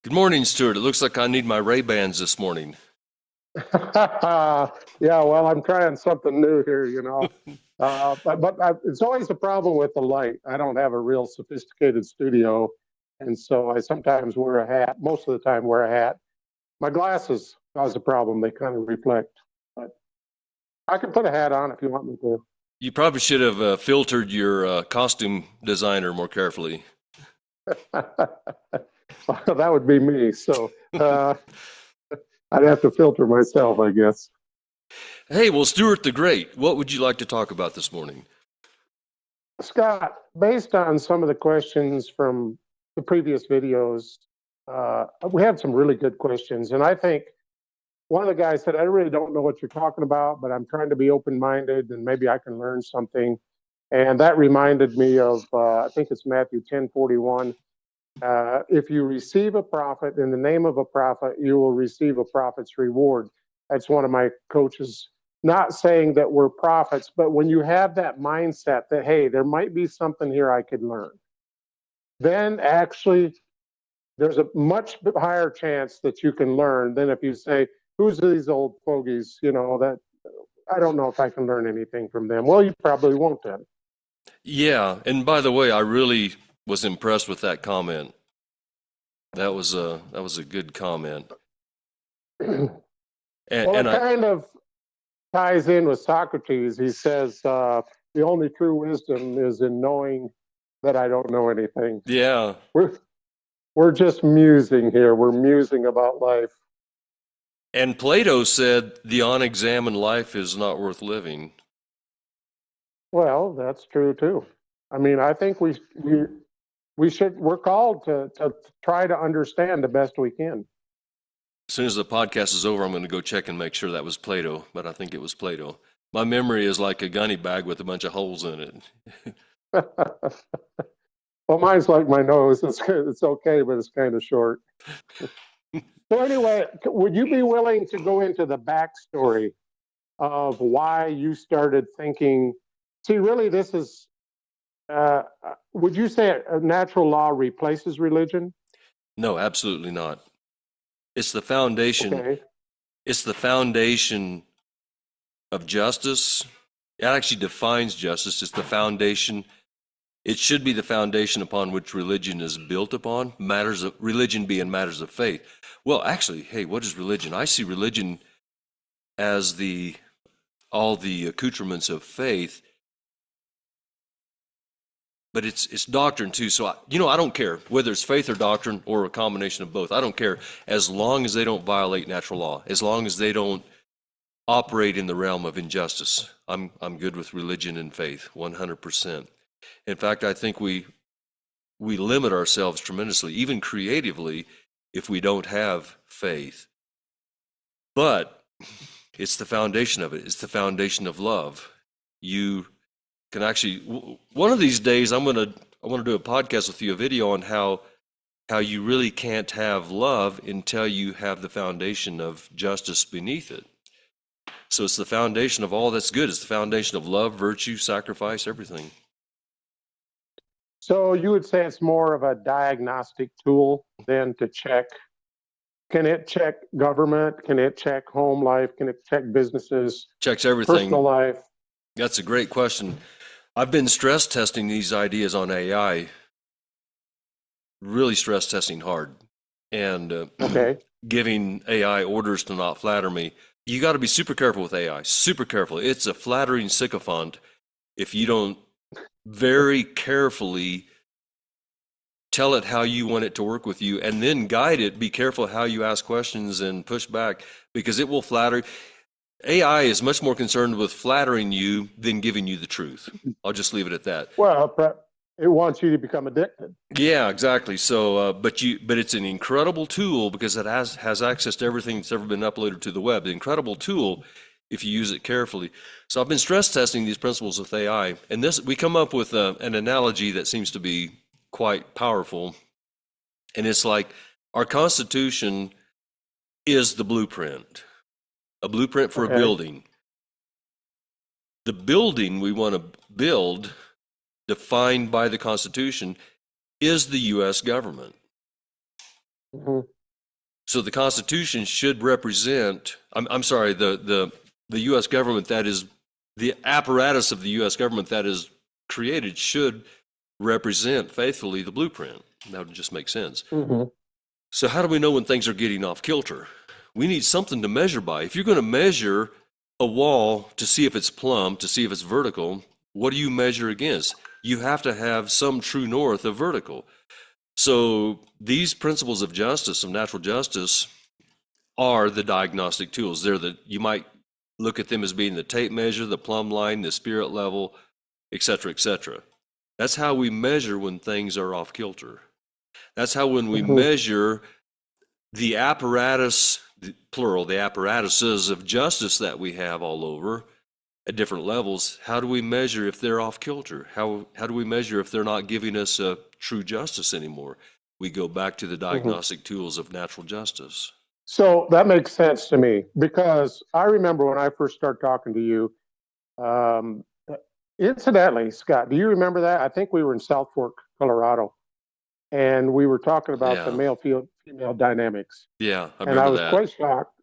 Good morning, Stuart. It looks like I need my Ray-Bans this morning. Yeah, well, I'm trying something new here. But it's always a problem with the light. I don't have a real sophisticated studio, and so I sometimes wear a hat. Most of the time, wear a hat. My glasses cause a problem. They kind of reflect. But I can put a hat on if you want me to. You probably should have filtered your costume designer more carefully. Well, that would be me. So I'd have to filter myself, I guess. Hey, well, Stuart the Great, what would you like to talk about this morning? Scott, based on some of the questions from the previous videos, we had some really good questions. And I think one of the guys said, I really don't know what you're talking about, but I'm trying to be open minded and maybe I can learn something. And that reminded me of, I think it's Matthew 10:41. If you receive a prophet in the name of a prophet, you will receive a prophet's reward. That's one of my coaches. Not saying that we're prophets, but when you have that mindset that, hey, there might be something here I could learn, then actually there's a much higher chance that you can learn than if you say, who's these old fogies, that I don't know if I can learn anything from them. Well, you probably won't then. Yeah, and by the way, I really was impressed with that comment. That was a good comment. And, Well, and it I kind of ties in with Socrates. He says, the only true wisdom is in knowing that I don't know anything. yeah, We're, we're just musing here. We're musing about life. and Plato said the unexamined life is not worth living. Well, that's true too. I mean, I think we're called to try to understand the best we can. As soon as the podcast is over, I'm going to go check and make sure that was Plato, but I think it was Plato. My memory is like a gunny bag with a bunch of holes in it. Well, mine's like my nose. It's okay, but it's kind of short. So anyway, would you be willing to go into the backstory of why you started thinking? See, really, this is. Would you say a natural law replaces religion? No, absolutely not. It's the foundation. Okay. It's the foundation of justice. It actually defines justice. It's the foundation. It should be the foundation upon which religion is built upon, matters of religion being matters of faith. Well, actually, hey, what is religion? I see religion as the all the accoutrements of faith, but it's doctrine too. So I don't care whether it's faith or doctrine or a combination of both. I don't care as long as they don't violate natural law, as long as they don't operate in the realm of injustice. I'm good with religion and faith, 100%. In fact, I think we limit ourselves tremendously, even creatively, if we don't have faith. But it's the foundation of it. It's the foundation of love. You can actually one of these days I want to do a podcast with you, a video on how you really can't have love until you have the foundation of justice beneath it. So it's the foundation of all that's good. It's the foundation of love, virtue, sacrifice, everything. So you would say it's more of a diagnostic tool than to check. Can it check government? Can it check home life? Can it check businesses, Checks personal everything. life? That's a great question. I've been stress testing these ideas on AI, really stress testing hard, and Okay. giving AI orders to not flatter me. You got to be super careful with AI, super careful. It's a flattering sycophant if you don't very carefully tell it how you want it to work with you and then guide it. Be careful how you ask questions and push back because it will flatter. AI is much more concerned with flattering you than giving you the truth. I'll just leave it at that. Well, it wants you to become addicted. Yeah, exactly. So, but it's an incredible tool because it has access to everything that's ever been uploaded to the web. The incredible tool if you use it carefully. So I've been stress testing these principles with AI, and this we come up with an analogy that seems to be quite powerful, and it's like our Constitution is the blueprint, a blueprint for a Okay. building. The building we want to build, defined by the Constitution, is the U.S. government. Mhm. So the Constitution should represent, I'm sorry, the U.S. government that is, the apparatus of the U.S. government that is created should represent faithfully the blueprint. That would just make sense. Mhm. So how do we know when things are getting off kilter? We need something to measure by. If you're going to measure a wall to see if it's plumb, to see if it's vertical, what do you measure against? You have to have some true north of vertical. So these principles of justice, of natural justice, are the diagnostic tools. You might look at them as being the tape measure, the plumb line, the spirit level, et cetera, et cetera. That's how we measure when things are off kilter. That's how when we Mhm. measure the apparatus, plural, the apparatuses of justice that we have all over at different levels, how do we measure if they're off kilter? How do we measure if they're not giving us a true justice anymore? We go back to the diagnostic tools of natural justice. So that makes sense to me because I remember when I first started talking to you. Um, Incidentally, Scott, do you remember that? I think we were in South Fork, Colorado, and we were talking about the Yeah, male female dynamics, yeah, I and I remember was that. quite shocked.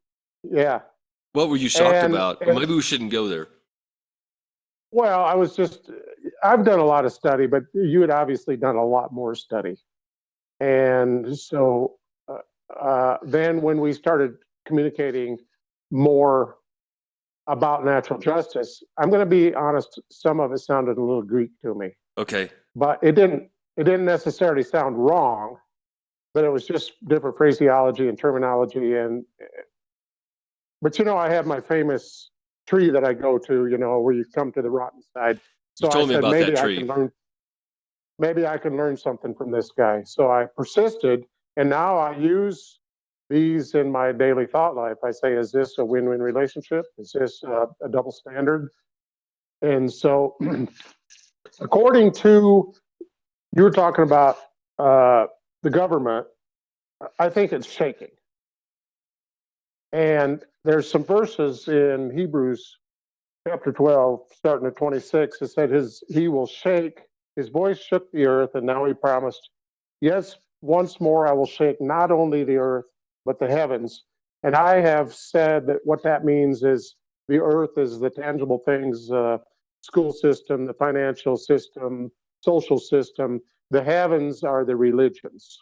Yeah, What were you shocked and about? Or and maybe we shouldn't go there. well, I was just I've done a lot of study, but you had obviously done a lot more study, and so then when we started communicating more about natural justice, I'm going to be honest, some of it sounded a little Greek to me, Okay, but it didn't necessarily sound wrong, but it was just different phraseology and terminology. And but I have my famous tree that I go to, where you come to the rotten side. you So I told me said about that tree. maybe I can learn something from this guy. So I persisted, and now I use these in my daily thought life. I say, is this a win-win relationship? Is this a double standard? And so, according to you were talking about the government, I think it's shaking. And there's some verses in Hebrews chapter 12, starting at 26. It said he will shake, his voice shook the earth, and now he promised, yes, once more I will shake not only the earth, but the heavens. And I have said that what that means is the earth is the tangible things, school system, the financial system, social system. The heavens are the religions.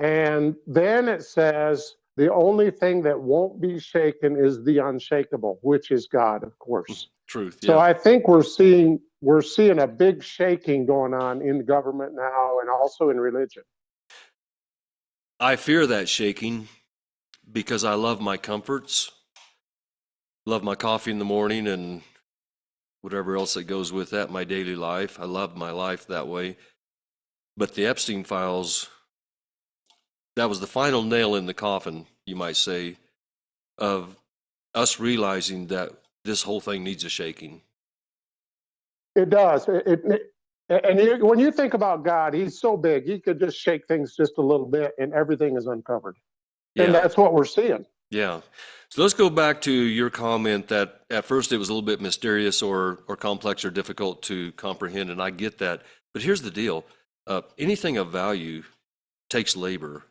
And then it says the only thing that won't be shaken is the unshakable, which is God, of course. Truth, So yeah. I think we're seeing a big shaking going on in government now and also in religion. I fear that shaking because I love my comforts, love my coffee in the morning and whatever else that goes with that, my daily life. I love my life that way. But the Epstein files, that was the final nail in the coffin, you might say, of us realizing that this whole thing needs a shaking. It does. When you think about God, he's so big, he could just shake things just a little bit and everything is uncovered. And Yeah, that's what we're seeing. yeah. So let's go back to your comment that at first it was a little bit mysterious or complex or difficult to comprehend, and I get that. But here's the deal. Anything of value takes labor.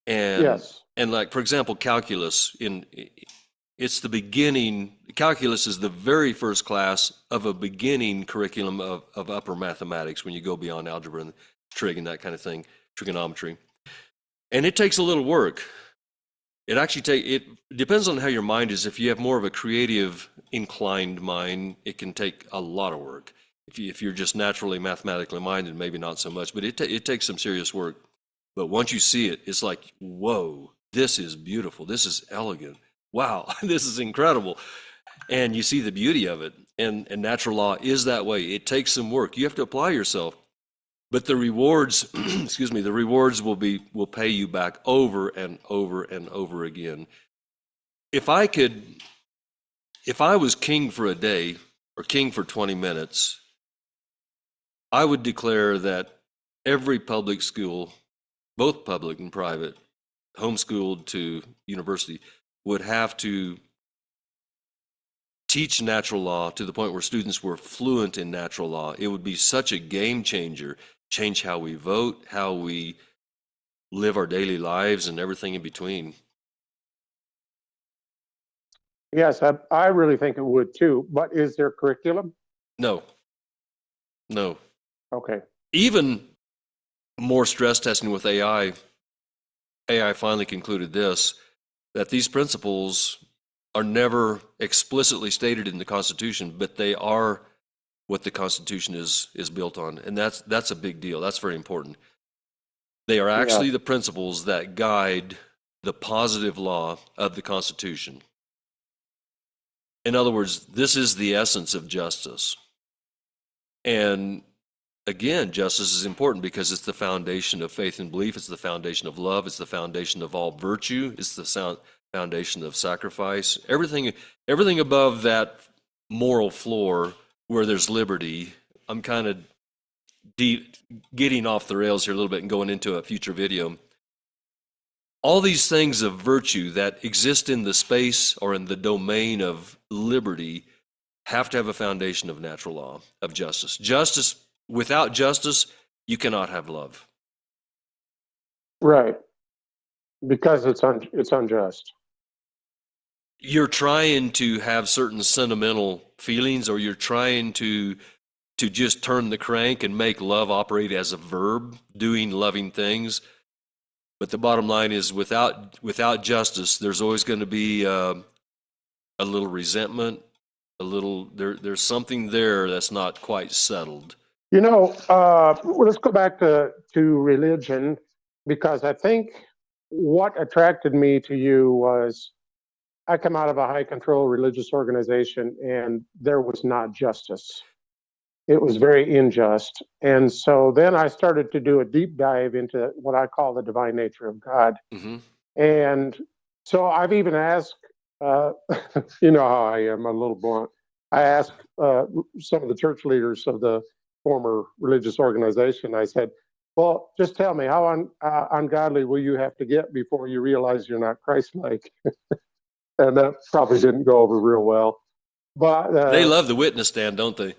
And Yes. like, for example, calculus, it's the beginning. Calculus is the very first class of a beginning curriculum of upper mathematics when you go beyond algebra and trig and that kind of thing, trigonometry. And it takes a little work. It depends on how your mind is. If you have more of a creative inclined mind, it can take a lot of work. If you're just naturally mathematically minded, maybe not so much, but it takes some serious work. But once you see it, it's like, whoa, this is beautiful. This is elegant. Wow, this is incredible. And you see the beauty of it. And natural law is that way. It takes some work. You have to apply yourself. But the rewards, excuse me, the rewards will pay you back over and over and over again. If I was king for a day or king for 20 minutes, I would declare that every public school, both public and private, homeschooled to university, would have to teach natural law to the point where students were fluent in natural law. It would be such a game changer, change how we vote, how we live our daily lives and everything in between. Yes, I really think it would too. But is there curriculum? No, no. Okay. Even more stress testing with AI, AI finally concluded this, that these principles are never explicitly stated in the Constitution, but they are what the Constitution is built on. And that's a big deal. That's very important. They are actually the principles that guide the positive law of the Constitution. In other words, this is the essence of justice. And again, justice is important because it's the foundation of faith and belief. It's the foundation of love. It's the foundation of all virtue. It's the foundation of sacrifice. Everything above that moral floor where there's liberty. I'm kind of getting off the rails here a little bit and going into a future video. All these things of virtue that exist in the space or in the domain of liberty have to have a foundation of natural law, of justice. Without justice, you cannot have love. Right. Because it's unjust. You're trying to have certain sentimental feelings, or you're trying to just turn the crank and make love operate as a verb, doing loving things. But the bottom line is, without justice, there's always going to be a little resentment, there's something there that's not quite settled. Let's go back to religion, because I think what attracted me to you was I come out of a high control religious organization, and there was not justice. It was very unjust. And so then I started to do a deep dive into what I call the divine nature of God. Mm-hmm. And so I've even asked, you know how I am, I'm a little blunt. I asked some of the church leaders of the former religious organization, I said, well, just tell me, how ungodly will you have to get before you realize you're not Christ-like? And that probably didn't go over real well. But they love the witness stand, don't they?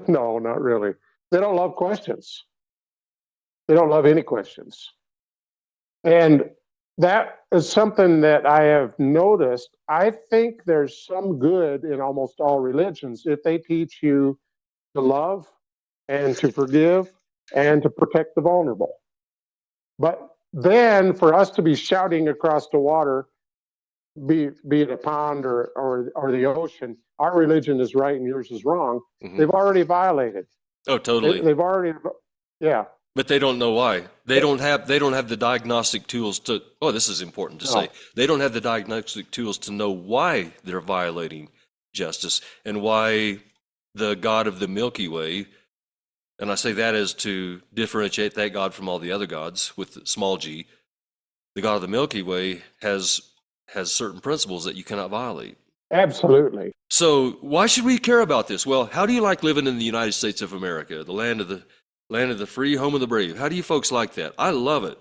No, not really. They don't love questions. They don't love any questions. And that is something that I have noticed. I think there's some good in almost all religions if they teach you to love and to forgive and to protect the vulnerable. But then for us to be shouting across the water, be it a pond or the ocean, our religion is right and yours is wrong. Mm-hmm. They've already violated. Oh, totally. They've already, yeah. But they don't know why. They don't have the diagnostic tools to. Oh, this is important to say. They don't have the diagnostic tools to know why they're violating justice and why the God of the Milky Way, and I say that as to differentiate that God from all the other gods with small g. The God of the Milky Way has certain principles that you cannot violate. Absolutely. So why should we care about this? Well, how do you like living in the United States of America, the land of the free, home of the brave? How do you folks like that? I love it.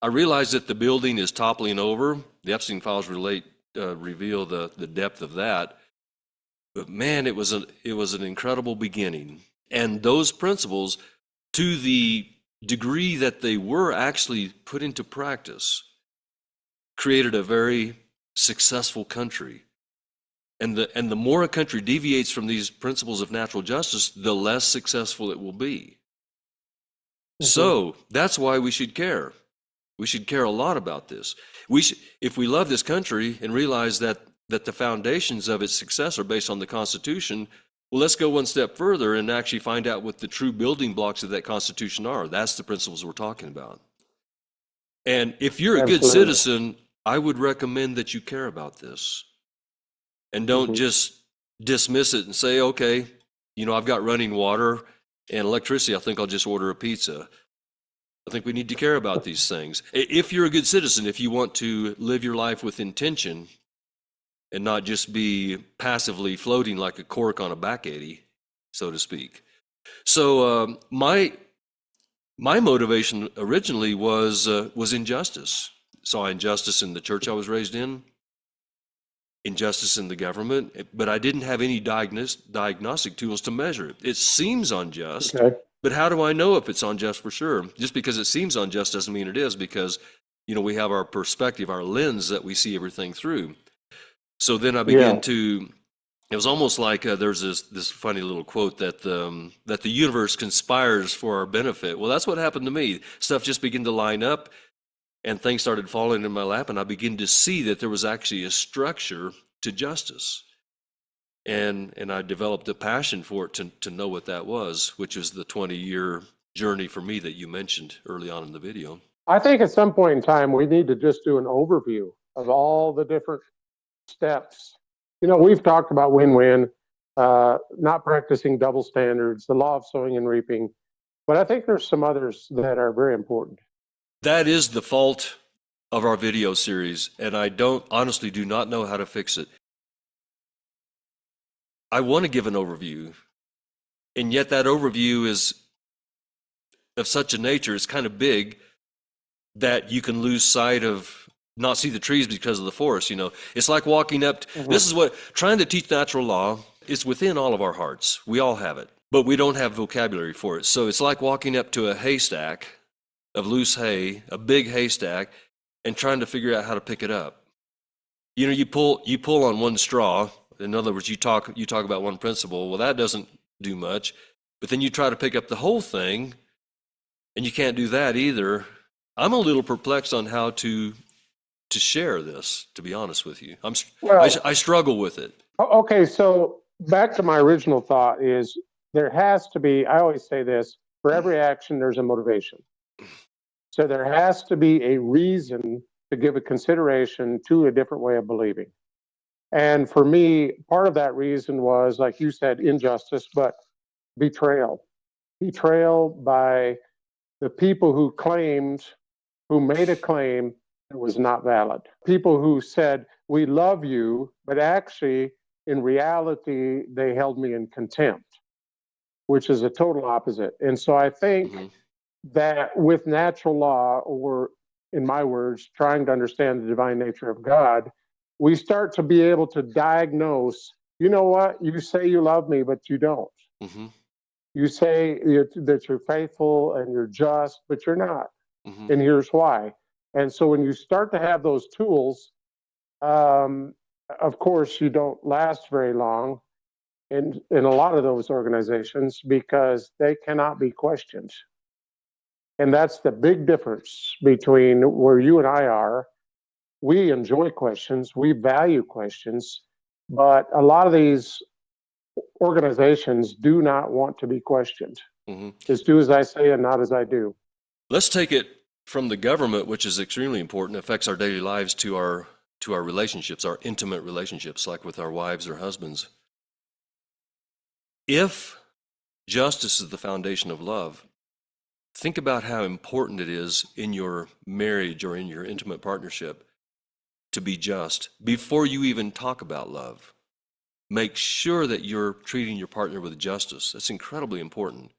I realize that the building is toppling over. The Epstein files reveal the depth of that. But man, it was an incredible beginning. And those principles, to the degree that they were actually put into practice, created a very successful country. And the more a country deviates from these principles of natural justice, the less successful it will be. Mm-hmm. So that's why we should care. We should care a lot about this. If we love this country and realize that the foundations of its success are based on the Constitution, well, let's go one step further and actually find out what the true building blocks of that Constitution are. That's the principles we're talking about. And if you're a good citizen, I would recommend that you care about this. And don't just dismiss it and say, okay, I've got running water and electricity. I think I'll just order a pizza. I think we need to care about these things. If you're a good citizen, if you want to live your life with intention and not just be passively floating like a cork on a back eddy, so to speak. So my motivation originally was injustice. Saw injustice in the church I was raised in, injustice in the government, but I didn't have any diagnostic tools to measure it. It seems unjust. Okay. But how do I know if it's unjust for sure? Just because it seems unjust doesn't mean it is, because, we have our perspective, our lens that we see everything through. So then I began to, it was almost like there's this funny little quote that the universe conspires for our benefit. Well, that's what happened to me. Stuff just began to line up, and things started falling in my lap, and I began to see that there was actually a structure to justice. And I developed a passion for it to know what that was, which was the 20-year journey for me that you mentioned early on in the video. I think at some point in time, we need to just do an overview of all the different steps. We've talked about win-win, not practicing double standards, the law of sowing and reaping, but I think there's some others that are very important. That is the fault of our video series, and I honestly do not know how to fix it. I want to give an overview, and yet that overview is of such a nature, it's kind of big, that you can lose sight of, not see the trees because of the forest. It's like walking up this is what trying to teach natural law is within all of our hearts. We all have it, but we don't have vocabulary for it. So it's like walking up to a haystack of loose hay, a big haystack, and trying to figure out how to pick it up. You pull on one straw. In other words, you talk about one principle. Well, that doesn't do much. But then you try to pick up the whole thing, and you can't do that either. I'm a little perplexed on how to share this, to be honest with you. I struggle with it. Okay, so back to my original thought is there has to be, I always say this, for every action, there's a motivation. So there has to be a reason to give a consideration to a different way of believing. And for me, part of that reason was, like you said, injustice, but betrayal. Betrayal by the people who made a claim that was not valid. People who said, we love you, but actually, in reality, they held me in contempt, which is a total opposite. And so I think that with natural law, or in my words, trying to understand the divine nature of God, we start to be able to diagnose, you know what, you say you love me, but you don't. You say that you're faithful and you're just, but you're not. And here's why. And so when you start to have those tools, of course, you don't last very long in a lot of those organizations because they cannot be questioned. And that's the big difference between where you and I are. We enjoy questions, we value questions, but a lot of these organizations do not want to be questioned. Just do as I say and not as I do. Let's take it from the government, which is extremely important, affects our daily lives, to our relationships, our intimate relationships, like with our wives or husbands. If justice is the foundation of love, think about how important it is in your marriage or in your intimate partnership to be just before you even talk about love. Make sure that you're treating your partner with justice. That's incredibly important.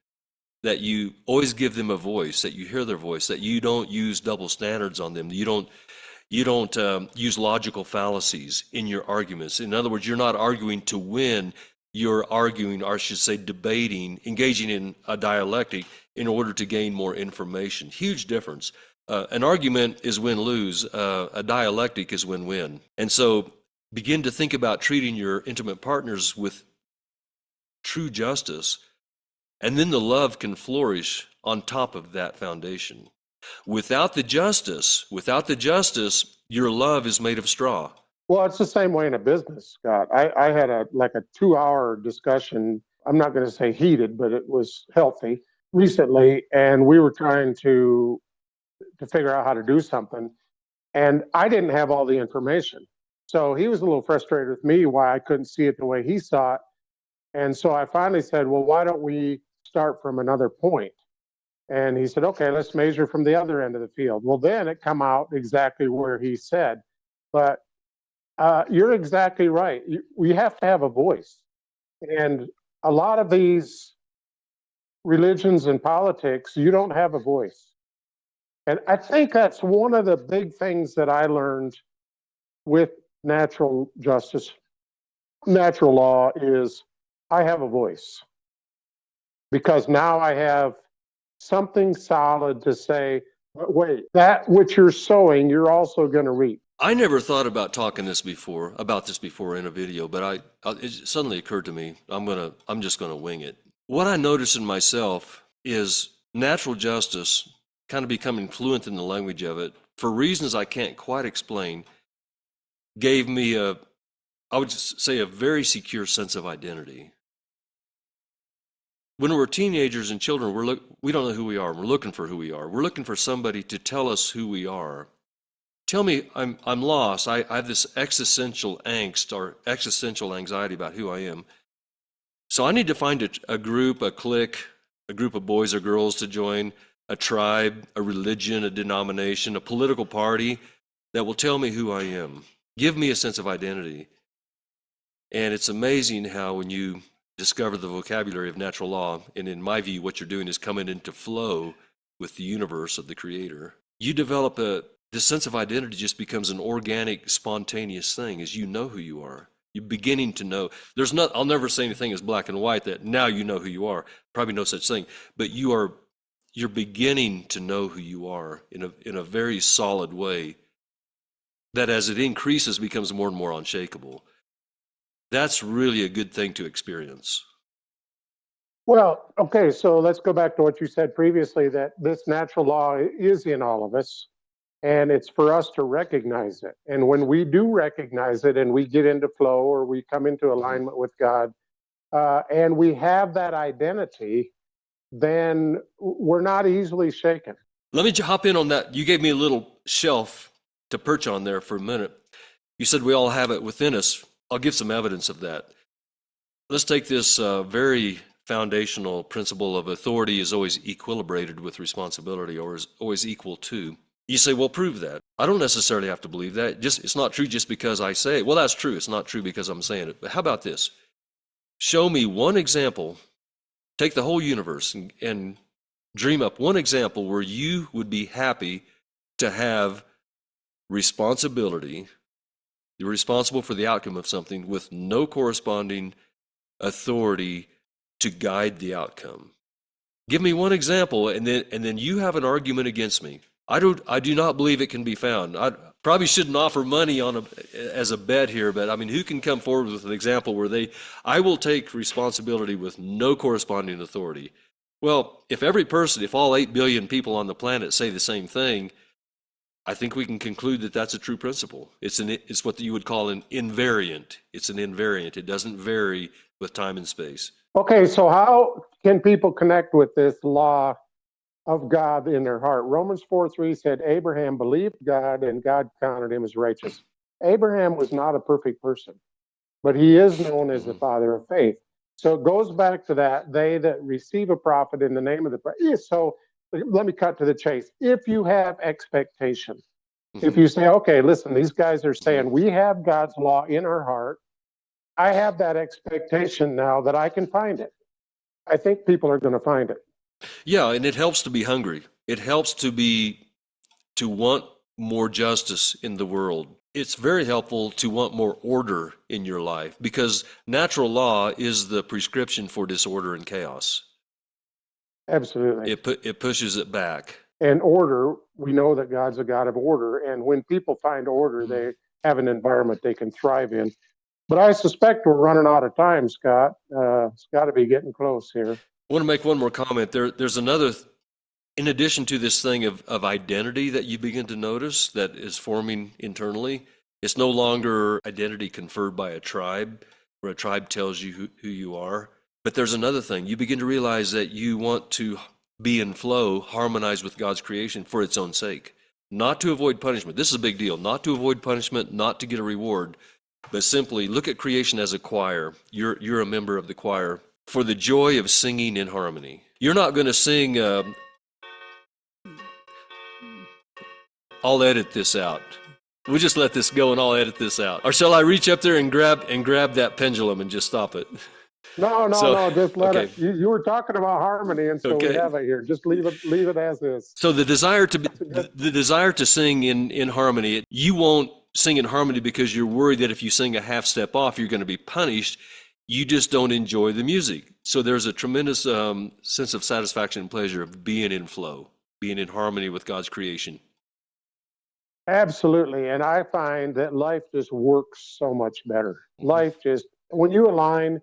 That you always give them a voice, that you hear their voice, that you don't use double standards on them. You don't use logical fallacies in your arguments. In other words, you're not arguing to win. You're arguing, or I should say debating, engaging in a dialectic in order to gain more information. Huge difference. An argument is win-lose. A dialectic is win-win. And so begin to think about treating your intimate partners with true justice, and then the love can flourish on top of that foundation. Without the justice, your love is made of straw. Well, it's the same way in a business, Scott. I had a 2-hour discussion. I'm not going to say heated, but it was healthy recently, and we were trying to figure out how to do something, and I didn't have all the information. So he was a little frustrated with me why I couldn't see it the way he saw it. And so I finally said, well, why don't we start from another point? And he said, okay, let's measure from the other end of the field. Well, then it come out exactly where he said. But you're exactly right. We have to have a voice. And a lot of these religions and politics, you don't have a voice. And I think that's one of the big things that I learned with natural justice, natural law, is I have a voice. because now I have something solid to say, wait, that which you're sowing, you're also going to reap. I never thought about about this before in a video, but it suddenly occurred to me, I'm just gonna wing it. What I notice in myself is natural justice kind of becoming fluent in the language of it, for reasons I can't quite explain, gave me I would say a very secure sense of identity. When we're teenagers and children, we don't know who we are. We're looking for who we are. We're looking for somebody to tell us who we are. Tell me I'm lost. I have this existential angst or existential anxiety about who I am. So I need to find a group, a clique, a group of boys or girls to join, a tribe, a religion, a denomination, a political party that will tell me who I am, give me a sense of identity. And it's amazing how when you discover the vocabulary of natural law, and in my view, what you're doing is coming into flow with the universe of the Creator, you develop this sense of identity just becomes an organic, spontaneous thing as you know who you are. You're beginning to know. I'll never say anything as black and white that now you know who you are. Probably no such thing. But you're beginning to know who you are in a very solid way that as it increases becomes more and more unshakable. That's really a good thing to experience. Well, okay, so let's go back to what you said previously, that this natural law is in all of us, and it's for us to recognize it. And when we do recognize it and we get into flow or we come into alignment with God, and we have that identity, then we're not easily shaken. Let me hop in on that. You gave me a little shelf to perch on there for a minute. You said we all have it within us. I'll give some evidence of that. Let's take this very foundational principle of authority is always equilibrated with responsibility, or is always equal to. You say, well, prove that. I don't necessarily have to believe that. It's not true just because I say it. Well, that's true. It's not true because I'm saying it. But how about this? Show me one example. Take the whole universe and dream up one example where you would be happy to have responsibility. You're responsible for the outcome of something with no corresponding authority to guide the outcome. Give me one example, and then you have an argument against me. I do not believe it can be found. I probably shouldn't offer money as a bet here, but I mean, who can come forward with an example where I will take responsibility with no corresponding authority? Well, if all 8 billion people on the planet say the same thing, I think we can conclude that that's a true principle. It's what you would call an invariant. It's an invariant. It doesn't vary with time and space. Okay, so how can people connect with this law of God in their heart? Romans 4:3 said, Abraham believed God and God counted him as righteous. Abraham was not a perfect person, but he is known as the father of faith. So it goes back to that, they that receive a prophet in the name of the prophet. So let me cut to the chase. If you have expectation, if you say, okay, listen, these guys are saying we have God's law in our heart, I have that expectation now that I can find it. I think people are going to find it. Yeah, and it helps to be hungry. It helps to want more justice in the world. It's very helpful to want more order in your life because natural law is the prescription for disorder and chaos. Absolutely. It pushes it back. And order, we know that God's a God of order. And when people find order, they have an environment they can thrive in. But I suspect we're running out of time, Scott. It's got to be getting close here. I want to make one more comment. There's another, in addition to this thing of identity that you begin to notice that is forming internally, it's no longer identity conferred by a tribe, where a tribe tells you who you are. But there's another thing. You begin to realize that you want to be in flow, harmonize with God's creation for its own sake, not to avoid punishment. This is a big deal. Not to avoid punishment, not to get a reward, but simply look at creation as a choir. You're a member of the choir for the joy of singing in harmony. You're not going to sing, I'll edit this out. We'll just let this go and I'll edit this out. Or shall I reach up there and grab that pendulum and just stop it? No, just let it. You were talking about harmony, and so we have it here. Just leave it as is. So the desire to sing in harmony, you won't sing in harmony because you're worried that if you sing a half step off, you're going to be punished. you just don't enjoy the music. So there's a tremendous sense of satisfaction and pleasure of being in flow, being in harmony with God's creation. Absolutely. And I find that life just works so much better. Mhm. Life just, when you align,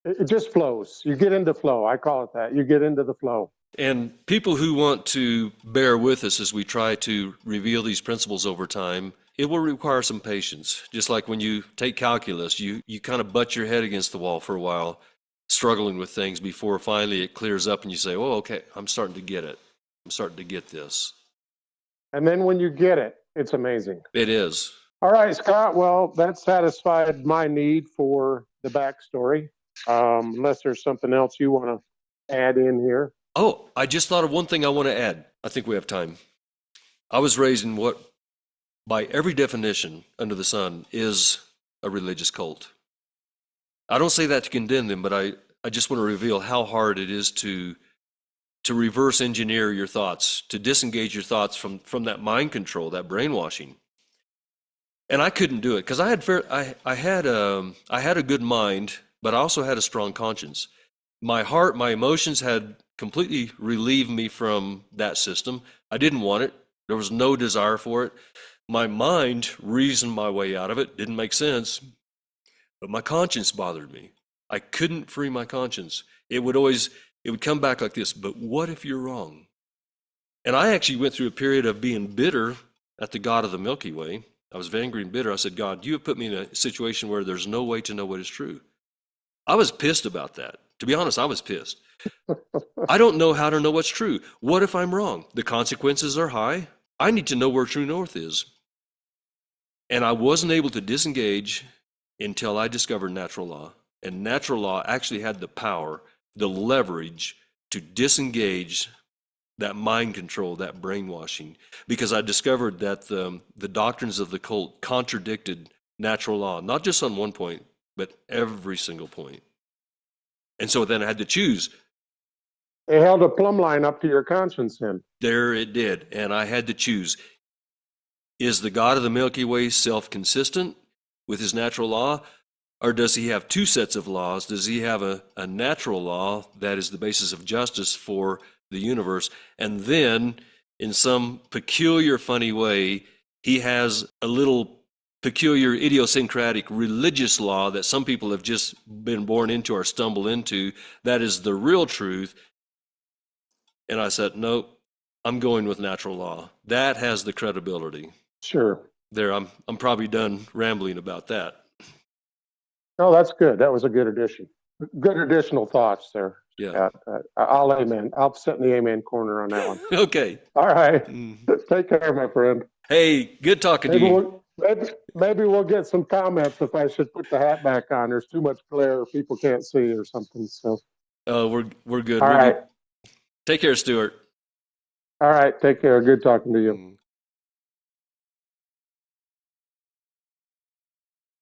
it just flows. You get into flow. I call it that. You get into the flow. And people who want to bear with us as we try to reveal these principles over time, it will require some patience. Just like when you take calculus, you kind of butt your head against the wall for a while, struggling with things before finally it clears up and you say, oh, okay, I'm starting to get it. I'm starting to get this. And then when you get it, it's amazing. It is. All right, Scott. Well, that satisfied my need for the backstory. Unless there's something else you want to add in here. Oh, I just thought of one thing I want to add. I think we have time. I was raised in what, by every definition under the sun, is a religious cult. I don't say that to condemn them, but I just want to reveal how hard it is to reverse engineer your thoughts, to disengage your thoughts from that mind control, that brainwashing. And I couldn't do it because I had a good mind, but I also had a strong conscience. My heart, my emotions had completely relieved me from that system. I didn't want it. There was no desire for it. My mind reasoned my way out of it. Didn't make sense. But my conscience bothered me. I couldn't free my conscience. It would come back like this, but what if you're wrong? And I actually went through a period of being bitter at the God of the Milky Way. I was angry and bitter. I said, God, you have put me in a situation where there's no way to know what is true. I was pissed about that. To be honest, I was pissed. I don't know how to know what's true. What if I'm wrong? The consequences are high. I need to know where true north is. And I wasn't able to disengage until I discovered natural law. And natural law actually had the power, the leverage to disengage that mind control, that brainwashing, because I discovered that the doctrines of the cult contradicted natural law, not just on one point, but every single point. And so then I had to choose. It held a plumb line up to your conscience then. There it did. And I had to choose. Is the God of the Milky Way self-consistent with his natural law? Or does he have two sets of laws? Does he have a natural law that is the basis of justice for the universe? And then, in some peculiar, funny way, he has a little peculiar, idiosyncratic religious law that some people have just been born into or stumble into. That is the real truth. And I said, no, I'm going with natural law. That has the credibility. Sure. There, I'm probably done rambling about that. No, that's good. That was a good addition. Good additional thoughts there. Yeah. I'll amen. I'll sit in the amen corner on that one. Okay. All right. Take care, my friend. Hey, good talking to you. Maybe we'll get some comments if I should put the hat back on. There's too much glare, people can't see or something. So. We're good. All right. Take care, Stuart. All right. Take care. Good talking to you.